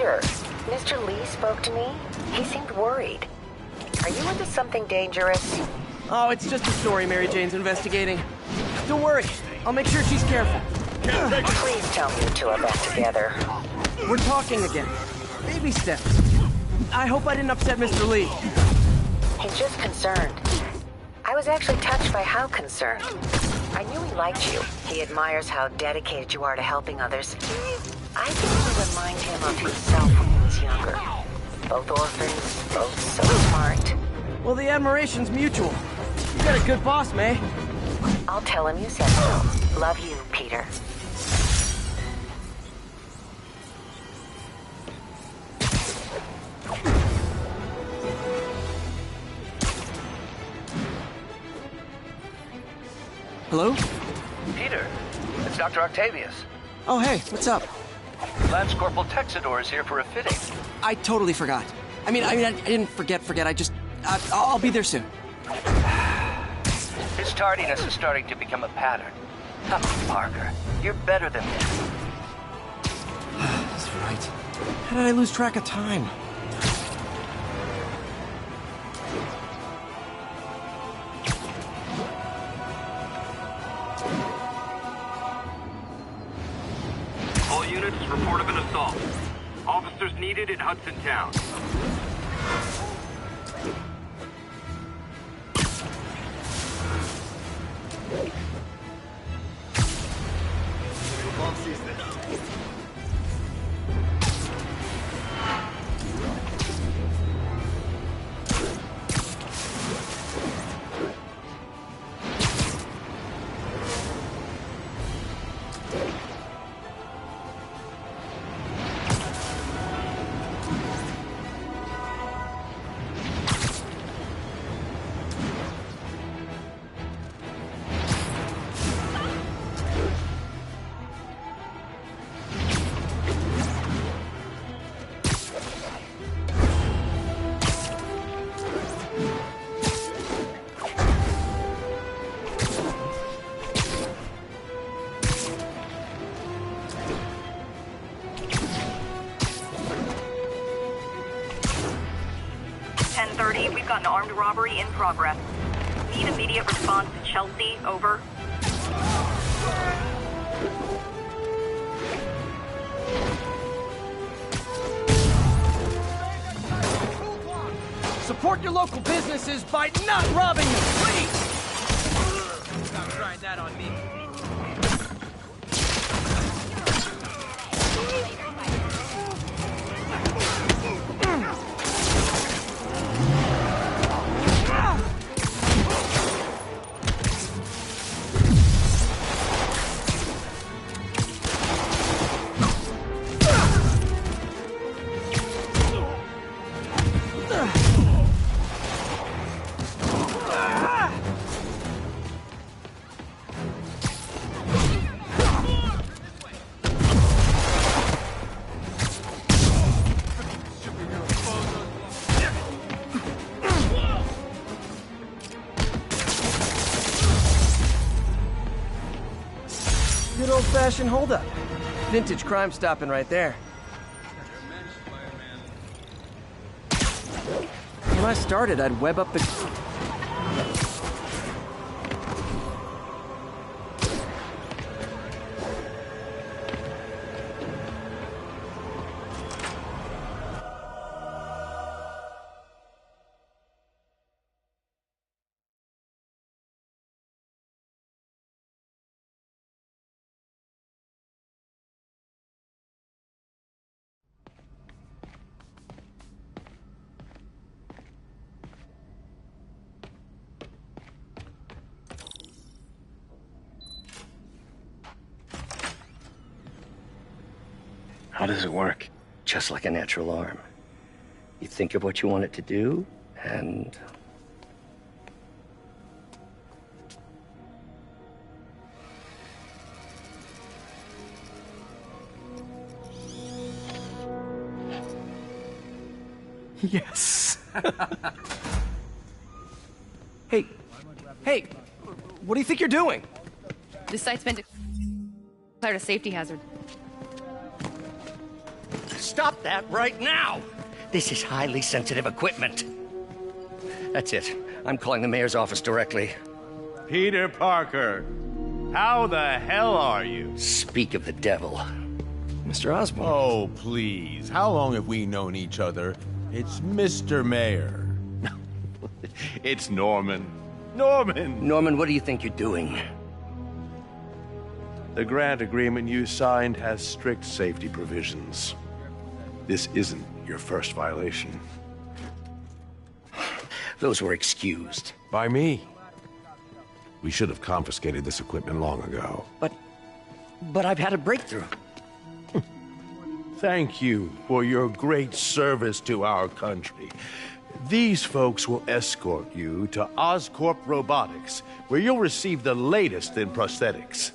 Peter, Mr. Lee spoke to me. He seemed worried. Are you into something dangerous? Oh, it's just a story Mary Jane's investigating. Don't worry, I'll make sure she's careful. Please tell me you two are back together. We're talking again. Baby steps. I hope I didn't upset Mr. Lee. He's just concerned. I was actually touched by how concerned. I knew he liked you. He admires how dedicated you are to helping others. I think you remind him of himself when he was younger. Both orphans, both so smart. Well, the admiration's mutual. You got a good boss, May. I'll tell him you said so. Love you, Peter. Hello? Peter, it's Dr. Octavius. Oh, hey, what's up? Lance Corporal Texador is here for a fitting. I totally forgot. I didn't forget. I'll be there soon. His tardiness is starting to become a pattern. Come on, Parker. You're better than this. That's right. How did I lose track of time? All units, report of an assault. Officers needed in Hudson Town. We've got an armed robbery in progress. Need immediate response to Chelsea, over. Support your local businesses by not robbing them, please! Stop trying that on me. Good old-fashioned holdup. Vintage crime stopping right there. When I started, I'd web up the... How does it work? Just like a natural arm. You think of what you want it to do, and... Yes. Hey, what do you think you're doing? This site's been declared a safety hazard. stop that right now! This is highly sensitive equipment. That's it. I'm calling the mayor's office directly. Peter Parker, how the hell are you? Speak of the devil. Mr. Osborn. Oh, please. How long have we known each other? It's Mr. Mayor. It's Norman. Norman! Norman, what do you think you're doing? The grant agreement you signed has strict safety provisions. This isn't your first violation. Those were excused. By me. We should have confiscated this equipment long ago. But I've had a breakthrough. Thank you for your great service to our country. These folks will escort you to Oscorp Robotics, where you'll receive the latest in prosthetics.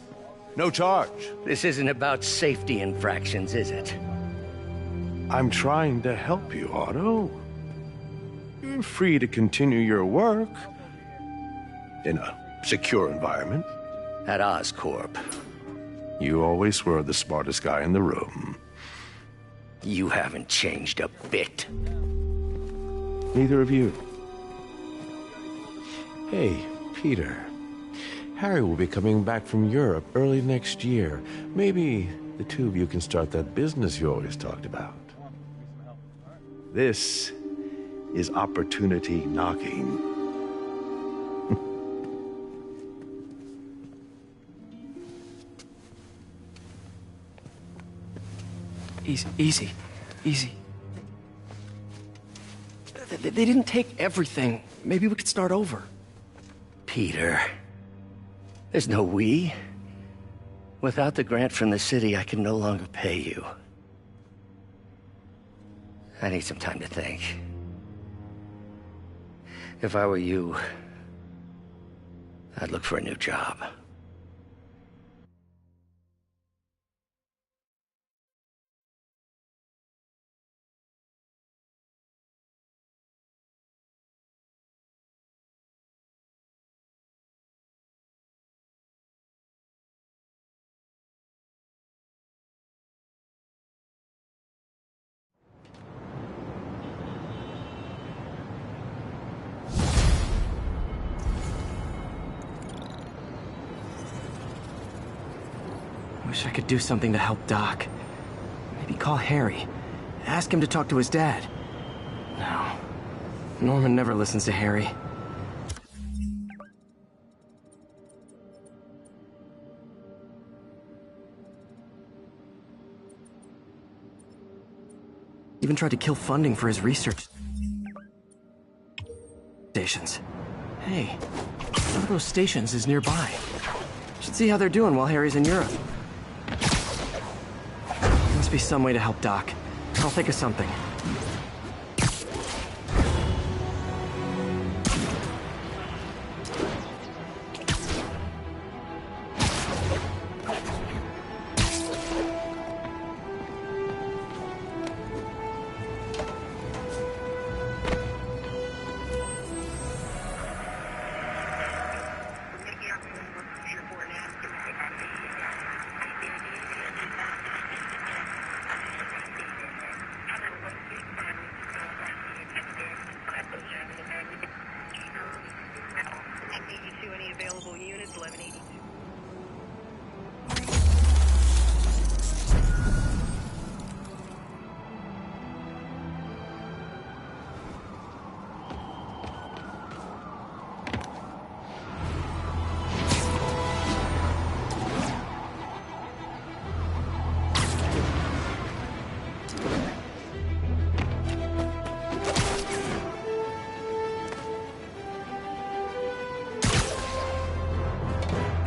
No charge. This isn't about safety infractions, is it? I'm trying to help you, Otto. You're free to continue your work in a secure environment. At Oscorp. You always were the smartest guy in the room. You haven't changed a bit. Neither of you. Hey, Peter. Harry will be coming back from Europe early next year. Maybe the two of you can start that business you always talked about. This is opportunity knocking. Easy. They didn't take everything. Maybe we could start over. Peter. There's no we. Without the grant from the city, I can no longer pay you. I need some time to think. If I were you, I'd look for a new job. Wish I could do something to help Doc. Maybe call Harry. Ask him to talk to his dad. No. Norman never listens to Harry. Even tried to kill funding for his research stations. Hey, one of those stations is nearby. Should see how they're doing while Harry's in Europe. Must be some way to help Doc. I'll think of something. Available units, 1182.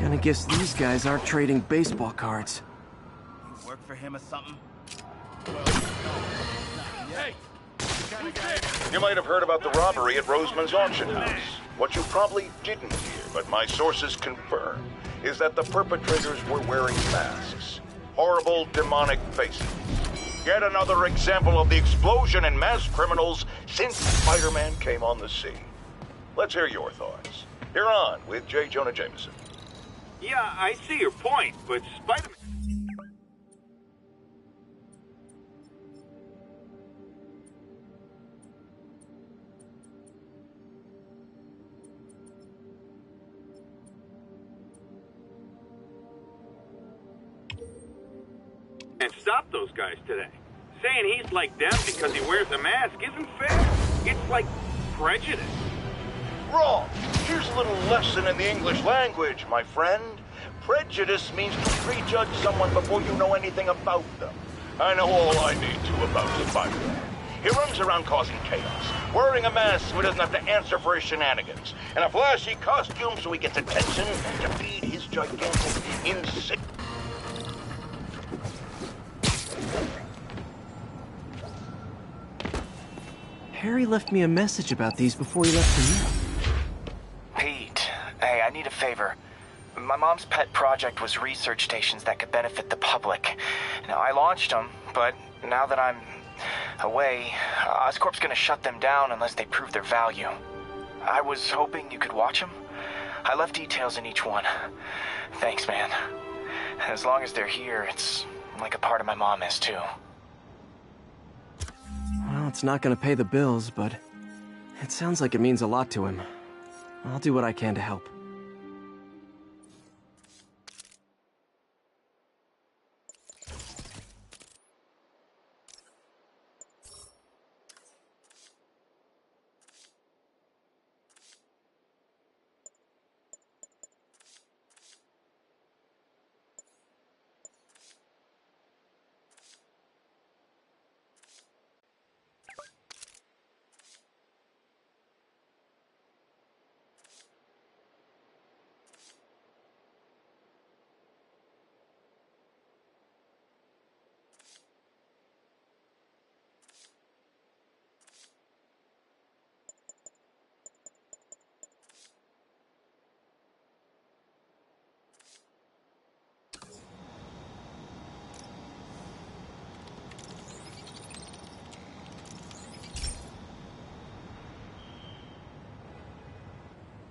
I guess these guys aren't trading baseball cards. You work for him or something? You might have heard about the robbery at Roseman's auction house. What you probably didn't hear, but my sources confirm, is that the perpetrators were wearing masks. Horrible, demonic faces. Yet another example of the explosion in mass criminals since Spider-Man came on the scene. Let's hear your thoughts. You're on with J. Jonah Jameson. Yeah, I see your point, but Spider-Man... stopped those guys today. Saying he's like them because he wears a mask isn't fair. It's like prejudice. Wrong. Here's a little lesson in the English language, my friend. Prejudice means to prejudge someone before you know anything about them. I know all I need to about Spider-Man. He runs around causing chaos, wearing a mask so he doesn't have to answer for his shenanigans, and a flashy costume so he gets attention to feed his gigantic insect. Harry left me a message about these before he left for you. Pete, hey, I need a favor. My mom's pet project was research stations that could benefit the public. Now, I launched them, but now that I'm away, Oscorp's gonna shut them down unless they prove their value. I was hoping you could watch them. I left details in each one. Thanks, man. As long as they're here, it's like a part of my mom is, too. Well, it's not gonna pay the bills, but it sounds like it means a lot to him. I'll do what I can to help.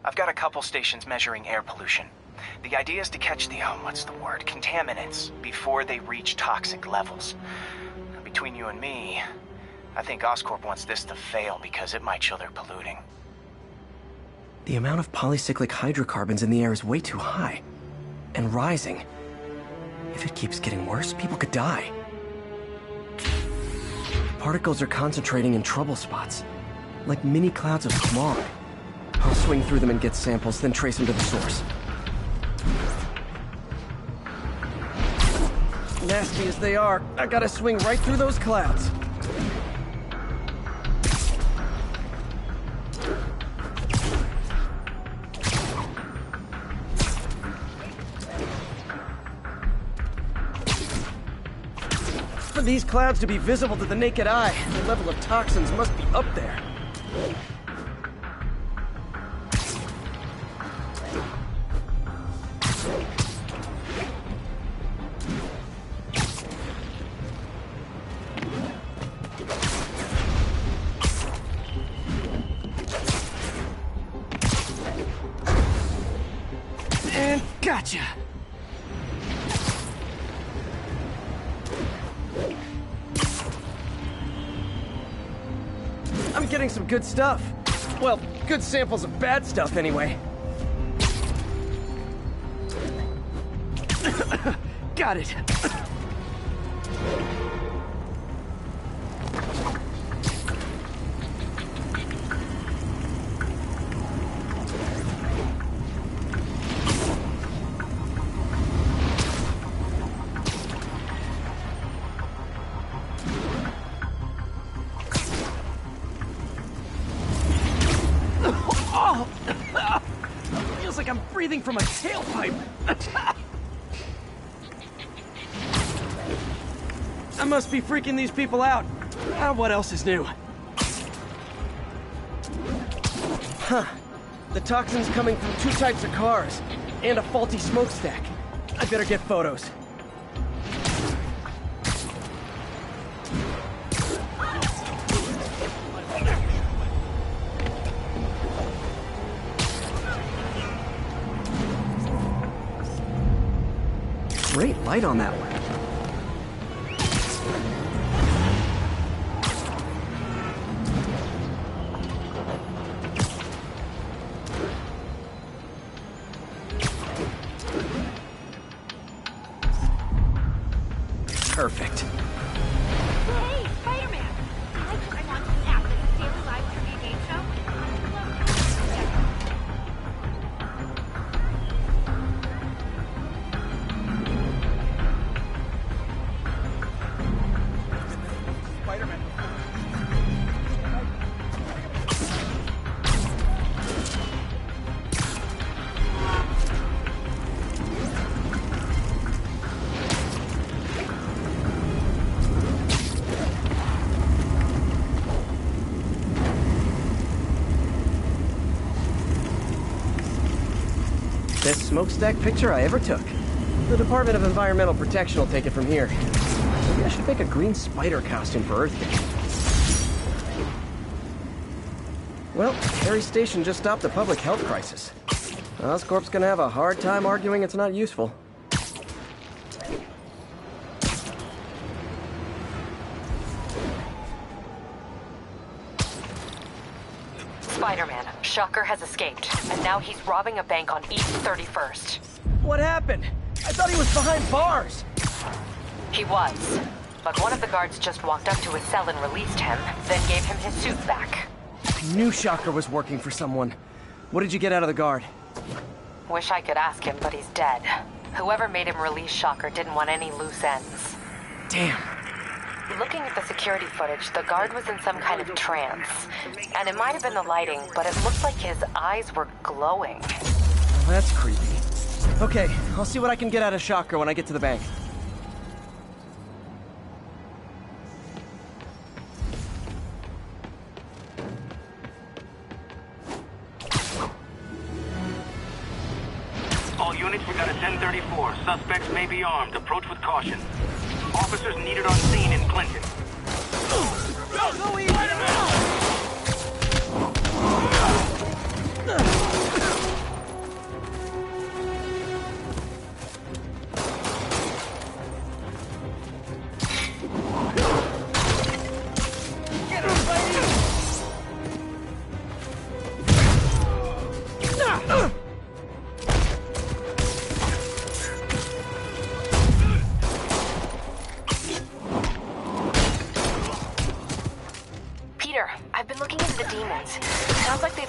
I've got a couple stations measuring air pollution. The idea is to catch the, contaminants before they reach toxic levels. Between you and me, I think Oscorp wants this to fail because it might show they're polluting. The amount of polycyclic hydrocarbons in the air is way too high. And rising. If it keeps getting worse, people could die. Particles are concentrating in trouble spots, like mini clouds of smog. I'll swing through them and get samples, then trace them to the source. Nasty as they are, I gotta swing right through those clouds. For these clouds to be visible to the naked eye, the level of toxins must be up there. And gotcha! I'm getting some good stuff. Well, good samples of bad stuff, anyway. Got it. Feels like I'm breathing from a tailpipe. I must be freaking these people out. What else is new? Huh. The toxin's coming from two types of cars, and a faulty smokestack. I better get photos. Great light on that one. Perfect. Best smokestack picture I ever took. The Department of Environmental Protection will take it from here. Maybe I should make a green spider costume for Earth Day. Well, Harry's station just stopped a public health crisis. Oscorp's gonna have a hard time arguing it's not useful. Spider-Man, Shocker has escaped, and now he's robbing a bank on East 31st. What happened? I thought he was behind bars! He was, but one of the guards just walked up to his cell and released him, then gave him his suit back. I knew Shocker was working for someone. What did you get out of the guard? Wish I could ask him, but he's dead. Whoever made him release Shocker didn't want any loose ends. Damn. Looking at the security footage, the guard was in some kind of trance. And it might have been the lighting, but it looked like his eyes were glowing. Well, that's creepy. Okay, I'll see what I can get out of Shocker when I get to the bank. All units, we got a 1034. Suspects may be armed. Approach with caution. Officers needed on scene in Clinton. Go easy!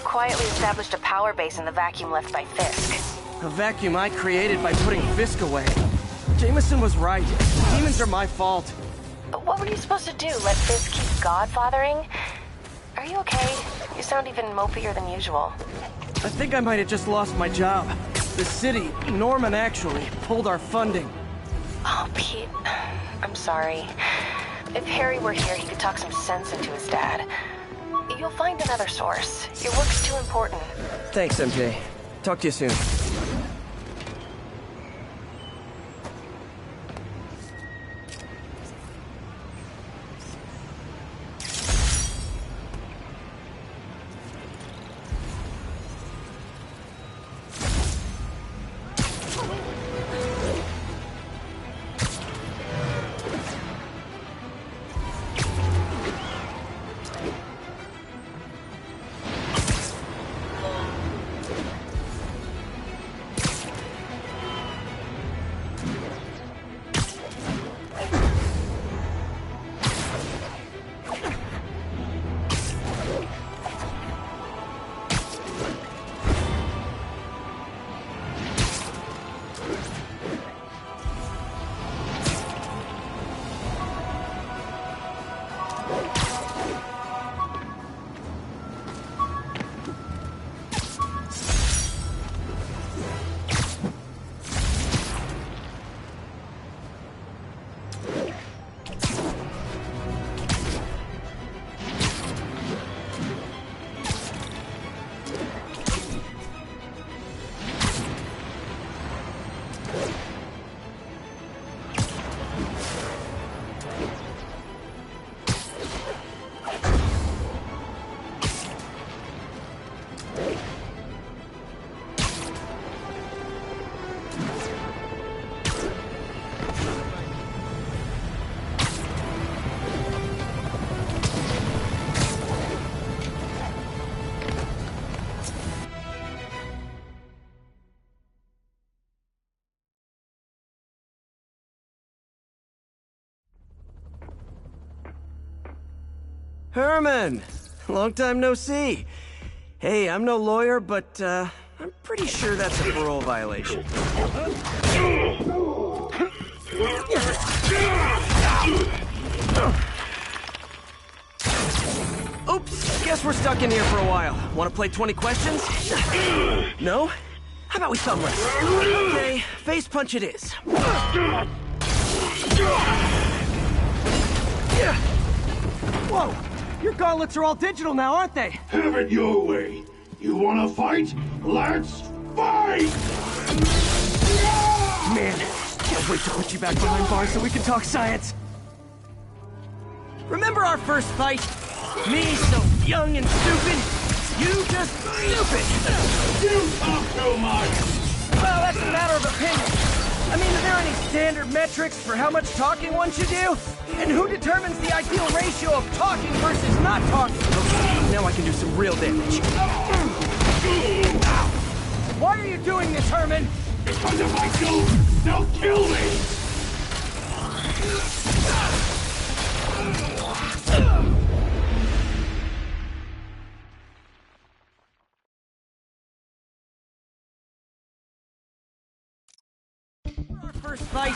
Quietly established a power base in the vacuum left by Fisk. A vacuum I created by putting Fisk away. Jameson was right. Demons are my fault. But what were you supposed to do? Let Fisk keep godfathering? Are you okay? You sound even mopier than usual. I think I might have just lost my job. The city, Norman actually, pulled our funding. Oh, Pete. I'm sorry. If Harry were here, he could talk some sense into his dad. You'll find another source. Your work's too important. Thanks, MJ. Talk to you soon. Herman! Long time no see. Hey, I'm no lawyer, but, I'm pretty sure that's a parole violation. Oops, guess we're stuck in here for a while. Want to play 20 questions? No? How about we thumb wrestle? Okay, face punch it is. Whoa! Your gauntlets are all digital now, aren't they? Have it your way. You wanna fight? Let's fight! Man, can't wait to put you back behind bars so we can talk science. Remember our first fight? Me, so young and stupid. You just stupid. You talk too much! Well, that's a matter of opinion. I mean, are there any standard metrics for how much talking one should do? And who determines the ideal ratio of talking versus not talking? Okay, now I can do some real damage. Why are you doing this, Herman? Because if I don't, they'll kill me! Our first fight?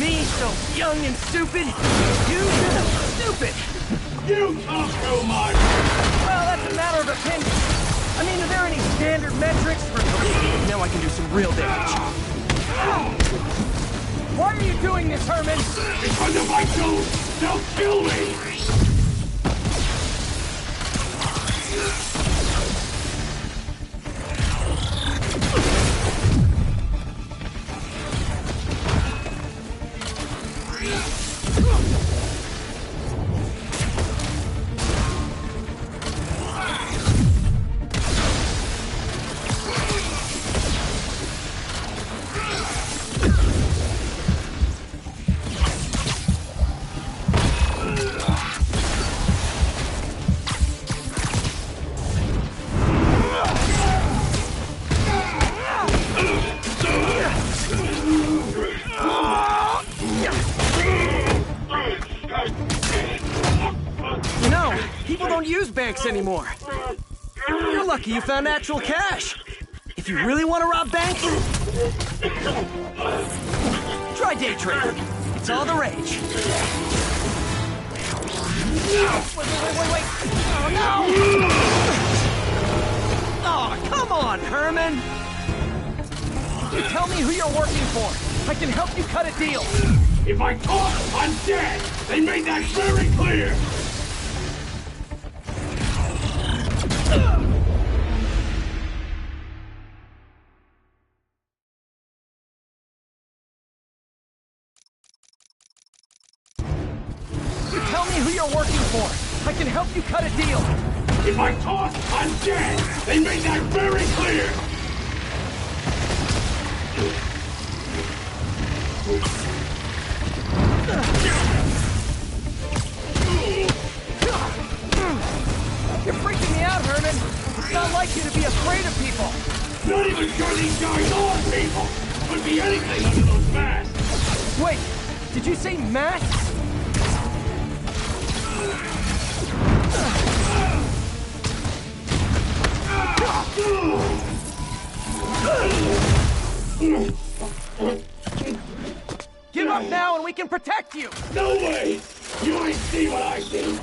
Me, so young and stupid. You just stupid. You talk too much! Well, that's a matter of opinion. I mean, are there any standard metrics for... Okay, now I can do some real damage. Why are you doing this, Herman? Because if I don't, they'll kill me! You know, people don't use banks anymore. You're lucky you found actual cash. If you really want to rob banks, try day trading. It's all the rage. Wait. Oh, no! Oh, come on, Herman! You tell me who you're working for. I can help you cut a deal. If I talk, I'm dead! They made that very clear! You tell me who you're working for. I can help you cut a deal. If I talk, I'm dead! They made that very clear! You're freaking me out, Herman. It's not like you to be afraid of people. Not even sure these guys are people! Could be anything under those masks! Wait, did you say masks? Give up now and we can protect you! No way! You ain't see what I see!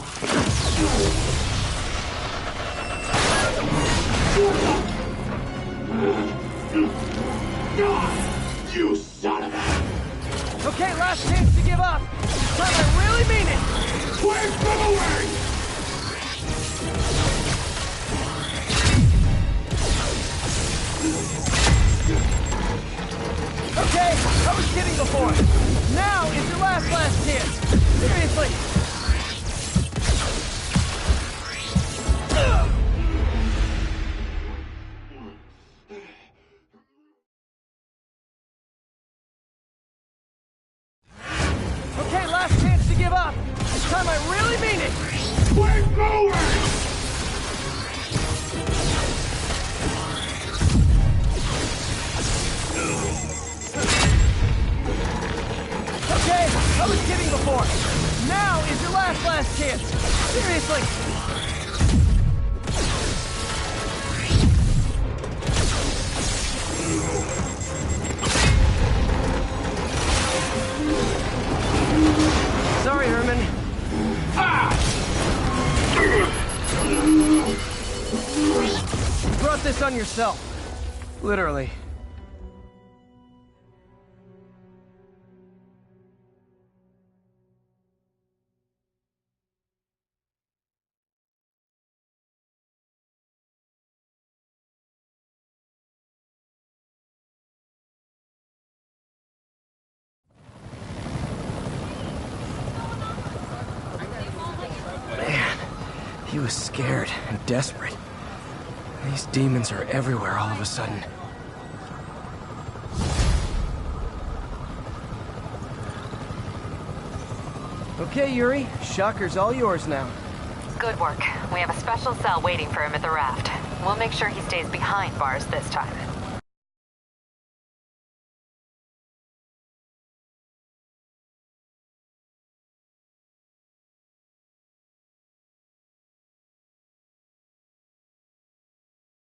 You son of a... Okay, last chance to give up. This time I really mean it! Where's February? Okay, I was kidding before. Now is your last chance. Seriously. Okay, last chance to give up. This time I really mean it. Where's February? Okay, I was kidding before. Now is your last chance. Seriously. Sorry, Herman. You brought this on yourself. Literally. He was scared and desperate. These demons are everywhere all of a sudden. Okay, Yuri. Shocker's all yours now. Good work. We have a special cell waiting for him at the raft. We'll make sure he stays behind bars this time.